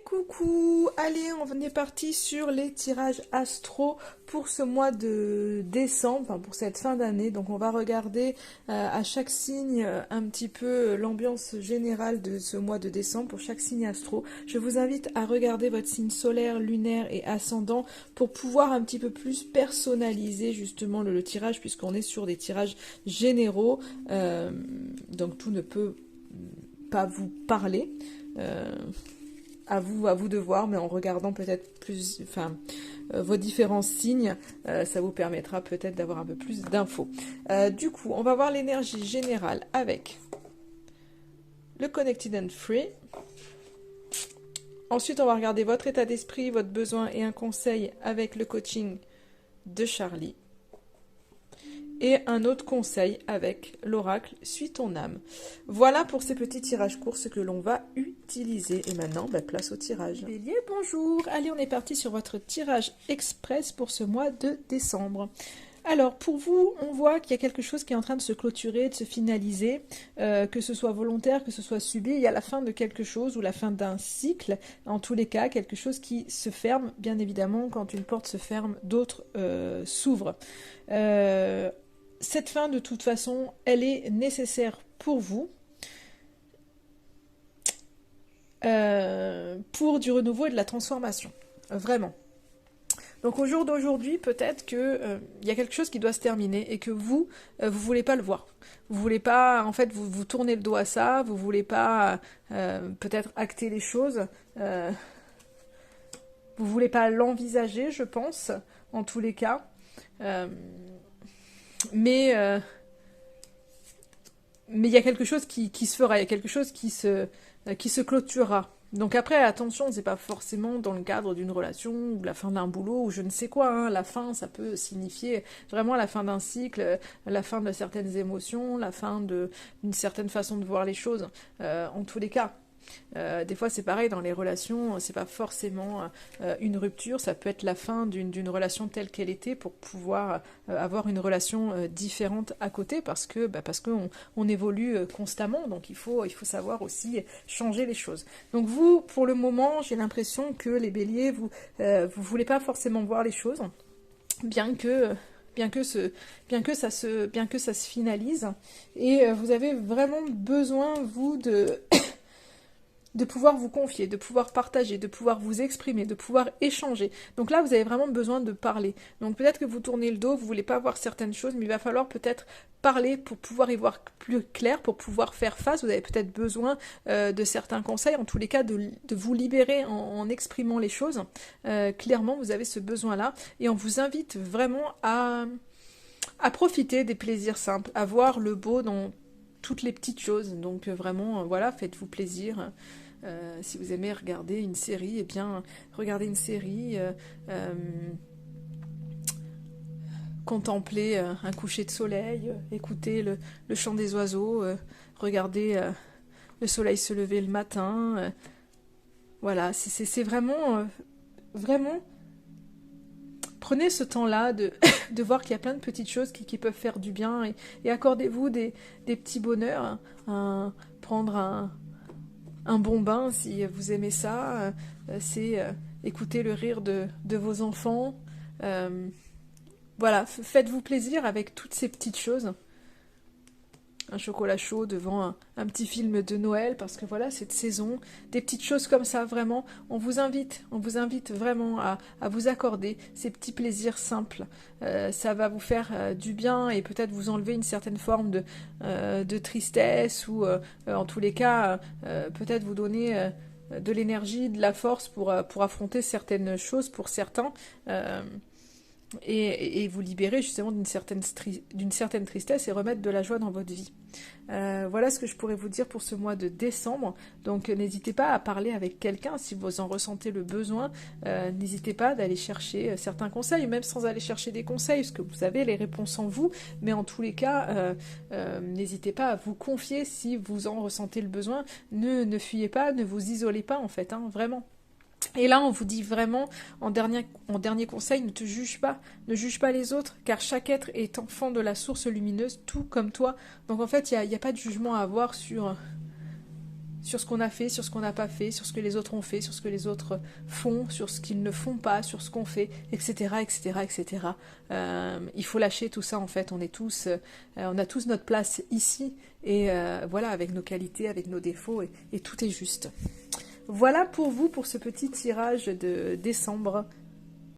Coucou, allez, on est parti sur les tirages astro pour ce mois de décembre, enfin pour cette fin d'année. Donc on va regarder à chaque signe un petit peu l'ambiance générale de ce mois de décembre pour chaque signe astro. Je vous invite à regarder votre signe solaire, lunaire et ascendant pour pouvoir un petit peu plus personnaliser justement le tirage, puisqu'on est sur des tirages généraux. Donc tout ne peut pas vous parler. À vous de voir, mais en regardant peut-être plus, vos différents signes, ça vous permettra peut-être d'avoir un peu plus d'infos. Du coup, on va voir l'énergie générale avec le Connected and Free. Ensuite, on va regarder votre état d'esprit, votre besoin et un conseil avec le coaching de Charlie. Et un autre conseil avec l'oracle Suis ton âme. Voilà pour ces petits tirages courts ce que l'on va utiliser. Et maintenant, place au tirage. Bélier, bonjour. Allez, on est parti sur votre tirage express pour ce mois de décembre. Alors, pour vous, on voit qu'il y a quelque chose qui est en train de se clôturer, de se finaliser, que ce soit volontaire, que ce soit subi. Il y a la fin de quelque chose ou la fin d'un cycle. En tous les cas, quelque chose qui se ferme. Bien évidemment, quand une porte se ferme, d'autres s'ouvrent. Cette fin, de toute façon, elle est nécessaire pour vous, pour du renouveau et de la transformation. Vraiment. Donc au jour d'aujourd'hui, peut-être que y a quelque chose qui doit se terminer et que vous voulez pas le voir. Vous voulez pas, en fait, vous tournez le dos à ça, vous voulez pas peut-être acter les choses, vous voulez pas l'envisager, je pense, en tous les cas. Mais il y a quelque chose qui se fera, il y a quelque chose qui se clôturera. Donc après, attention, c'est pas forcément dans le cadre d'une relation ou la fin d'un boulot ou je ne sais quoi. Hein. La fin, ça peut signifier vraiment la fin d'un cycle, la fin de certaines émotions, la fin d'une certaine façon de voir les choses. En tous les cas. Des fois c'est pareil dans les relations, c'est pas forcément une rupture, ça peut être la fin d'une relation telle qu'elle était pour pouvoir avoir une relation différente à côté parce qu'on évolue constamment, donc il faut savoir aussi changer les choses. Donc vous, pour le moment, j'ai l'impression que les béliers, vous voulez pas forcément voir les choses, bien que ça se finalise, et vous avez vraiment besoin, vous, de pouvoir vous confier, de pouvoir partager, de pouvoir vous exprimer, de pouvoir échanger. Donc là, vous avez vraiment besoin de parler. Donc peut-être que vous tournez le dos, vous voulez pas voir certaines choses, mais il va falloir peut-être parler pour pouvoir y voir plus clair, pour pouvoir faire face. Vous avez peut-être besoin de certains conseils, en tous les cas de vous libérer en exprimant les choses. Clairement, vous avez ce besoin-là, et on vous invite vraiment à profiter des plaisirs simples, à voir le beau dans toutes les petites choses. Donc vraiment, voilà, faites-vous plaisir. Si vous aimez regarder une série, eh bien, regardez une série, contemplez un coucher de soleil, écoutez le chant des oiseaux, regardez le soleil se lever le matin. Voilà, c'est vraiment, vraiment, prenez ce temps-là de voir qu'il y a plein de petites choses qui peuvent faire du bien, et accordez-vous des petits bonheurs, prendre un bon bain si vous aimez ça, c'est écouter le rire de vos enfants. Voilà, faites-vous plaisir avec toutes ces petites choses. Un chocolat chaud devant un petit film de Noël, parce que voilà, cette saison, des petites choses comme ça, vraiment, on vous invite vraiment à vous accorder ces petits plaisirs simples. Ça va vous faire du bien et peut-être vous enlever une certaine forme de tristesse, ou en tous les cas, peut-être vous donner de l'énergie, de la force pour affronter certaines choses pour certains. Et vous libérer justement d'une certaine tristesse et remettre de la joie dans votre vie. Voilà ce que je pourrais vous dire pour ce mois de décembre. Donc n'hésitez pas à parler avec quelqu'un si vous en ressentez le besoin. N'hésitez pas d'aller chercher certains conseils, même sans aller chercher des conseils, parce que vous avez les réponses en vous. Mais en tous les cas, n'hésitez pas à vous confier si vous en ressentez le besoin. Ne fuyez pas, ne vous isolez pas en fait, hein, vraiment. Et là, on vous dit vraiment, en dernier conseil, ne te juge pas, ne juge pas les autres, car chaque être est enfant de la source lumineuse, tout comme toi. Donc en fait, il n'y a pas de jugement à avoir sur sur ce qu'on a fait, sur ce qu'on n'a pas fait, sur ce que les autres ont fait, sur ce que les autres font, sur ce qu'ils ne font pas, sur ce qu'on fait, etc., etc., etc. Il faut lâcher tout ça en fait. On a tous notre place ici et voilà, avec nos qualités, avec nos défauts et tout est juste. Voilà pour vous pour ce petit tirage de décembre.